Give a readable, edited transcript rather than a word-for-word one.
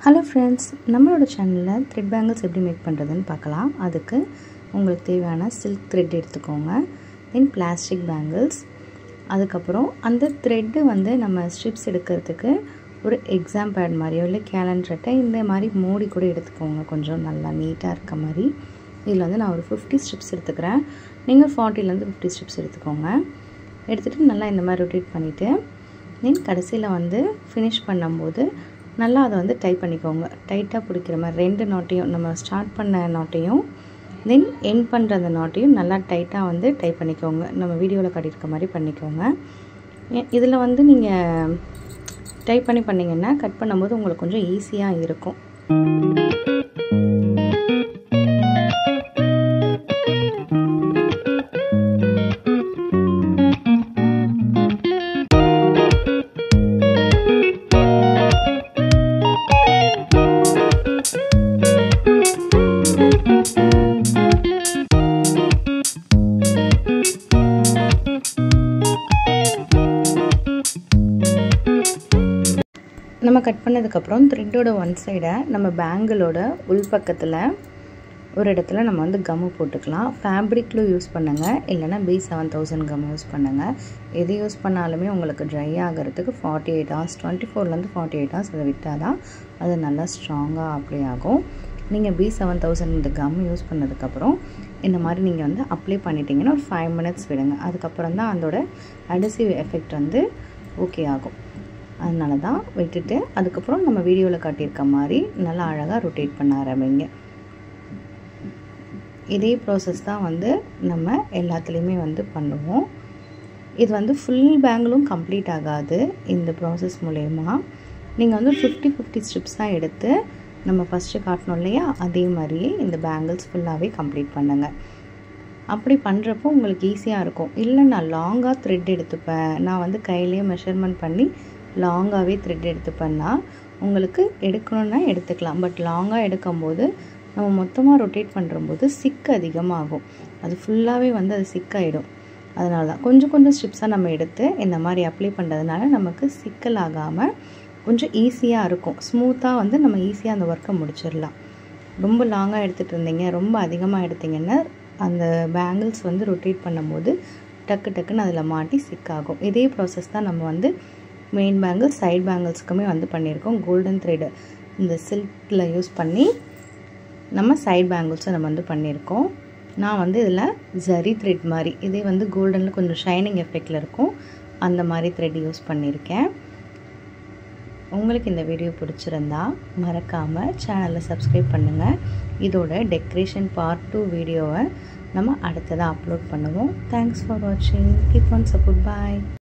Hello friends, நம்மளோட சேனல்ல thread bangles எப்படி மேக் பண்றதுன்னு பார்க்கலாம். அதுக்கு உங்களுக்கு தேவையான silk thread எடுத்துக்கோங்க. then plastic bangles. அதுக்கு அப்புறம் அந்த thread வந்து நம்ம strips எடுக்கிறதுக்கு ஒரு exam pad மாதிரியோ இல்ல calendar அட்டை இந்த மாதிரி மூடி கூட எடுத்துக்கோங்க. கொஞ்சம் நல்லா நீட்டா இருக்க மாதிரி. இதுல வந்து நான் ஒரு 50 strips எடுத்துக்கறேன். நீங்க 40 ல இருந்து 50 strips எடுத்துக்கோங்க. எடுத்துட்டு நல்லா இந்த மாதிரி rotate பண்ணிட்டு then கடைசில வந்து finish பண்ணும்போது நல்லா அதை வந்து டைட் பண்ணிக்கோங்க. டைட்டா பிடிக்கிற மாதிரி ரெண்டு நாட்டையும் நம்ம ஸ்டார்ட் பண்ண நாட்டையும் then end பண்ற அந்த நாட்டையும் நல்லா டைட்டா வந்து டைட் பண்ணிக்கோங்க. நம்ம வீடியோல காட்டியிருக்க மாதிரி பண்ணிக்கோங்க. இதுல வந்து நீங்க டைட் பண்ணீங்கன்னா கட் பண்ணும்போது உங்களுக்கு கொஞ்சம் ஈஸியா இருக்கும். நம்ம கட் பண்ணதுக்கு அப்புறம் த்ரெட்டோட ஒன் சைடை நம்ம பேங்கிளோட உள் பக்கத்துல ஒரு இடத்துல நம்ம வந்து கம் போட்டுக்கலாம். ஃபேப்ரிக் க்ளூ யூஸ் பண்ணுங்க இல்லனா B7000 கம் யூஸ் பண்ணுங்க. எது யூஸ் பண்ணாலுமே உங்களுக்கு dry ஆகிறதுக்கு 48 hours 24 ல இருந்து 48 hours அதை விட்டாதான் அது நல்லா ஸ்ட்ராங்கா அப்ளை ஆகும். நீங்க B7000 இந்த கம் யூஸ் பண்ணதுக்கு அப்புறம் இந்த மாதிரி நீங்க வந்து அப்ளை பண்ணிட்டீங்கன்னா ஒரு 5 minutes விடுங்க. அதுக்கு அப்புறம் தான் அதோட adhesive effect வந்து ஓகே ஆகும். அதனால தான் விட்டுட்டு அதுக்கு அப்புறம் நம்ம வீடியோல காட்டியிருக்க மாதிரி நல்லா அழகா ரொட்டேட் பண்ண ஆரம்பிங்க. இதே process தான் வந்து நம்ம எல்லாத்துலயுமே வந்து பண்ணுவோம். இது வந்து full பேங்கிளும் கம்ப்ளீட் ஆகாது இந்த process மூலமா. நீங்க வந்து 50 strips தான் எடுத்து நம்ம ஃபர்ஸ்ட் காட்டணும் இல்லையா அதே மாதிரி இந்த பேங்கிள்ஸ் ஃபுல்லாவே கம்ப்ளீட் பண்ணுங்க. அப்படி பண்றப்போ உங்களுக்கு ஈஸியா இருக்கும். இல்ல நான் லாங்கா thread எடுத்துப்பேன். நான் வந்து கையிலேயே மெஷர்மென்ட் பண்ணி லாங்காவே thread எடுத்துப்பேன்னா உங்களுக்கு எடுக்கணும்னா எடுத்துக்கலாம். பட் லாங்கா எடுக்கும்போது நம்ம மொத்தமா ரொட்டேட் பண்றம்போது சிக் அதிகமாகும். அது ஃபுல்லாவே வந்து அது சிக் ஆயிடும். அதனால தான் கொஞ்சம் ஸ்ட்ரிப்ஸா நம்ம எடுத்து இந்த மாதிரி அப்ளை பண்றதுனால நமக்கு சிக்கல் ஆகாம கொஞ்சம் ஈஸியா இருக்கும். ஸ்மூத்தா வந்து நம்ம ஈஸியா அந்த வர்க்க முடிச்சிரலாம். ரொம்ப லாங்கா எடுத்துட்டு இருந்தீங்க ரொம்ப அதிகமா எடுத்தீங்கன்னா அந்த பேங்கிள்ஸ் வந்து ரொட்டேட் பண்ணும்போது டக்குன்னு அதுல மாட்டி சிக் ஆகும். இதே process தான் நம்ம வந்து மெயின் பேங்கிள் சைடு பேங்கிள்ஸ்க்குமே வந்து பண்ணிருக்கோம். கோல்டன் thread இந்த silkல யூஸ் பண்ணி நம்ம சைடு பேங்கிள்ஸ் நம்ம வந்து பண்ணிருக்கோம். நான் வந்து இதல zari thread மாதிரி இதே வந்து கோல்டன்ல கொஞ்சம் ஷைனிங் எஃபெக்ட்ல இருக்கும். அந்த மாதிரி thread யூஸ் பண்ணிருக்கேன். உங்களுக்கு இந்த வீடியோ பிடிச்சிருந்தா மறக்காம சேனலை சப்ஸ்கிரைப் பண்ணுங்க. இதோட டெக்கரேஷன் பார்ட் 2 வீடியோவை நம்ம அடுத்ததா அப்லோட் பண்ணுவோம். Thanks for watching. Keep on support. Bye.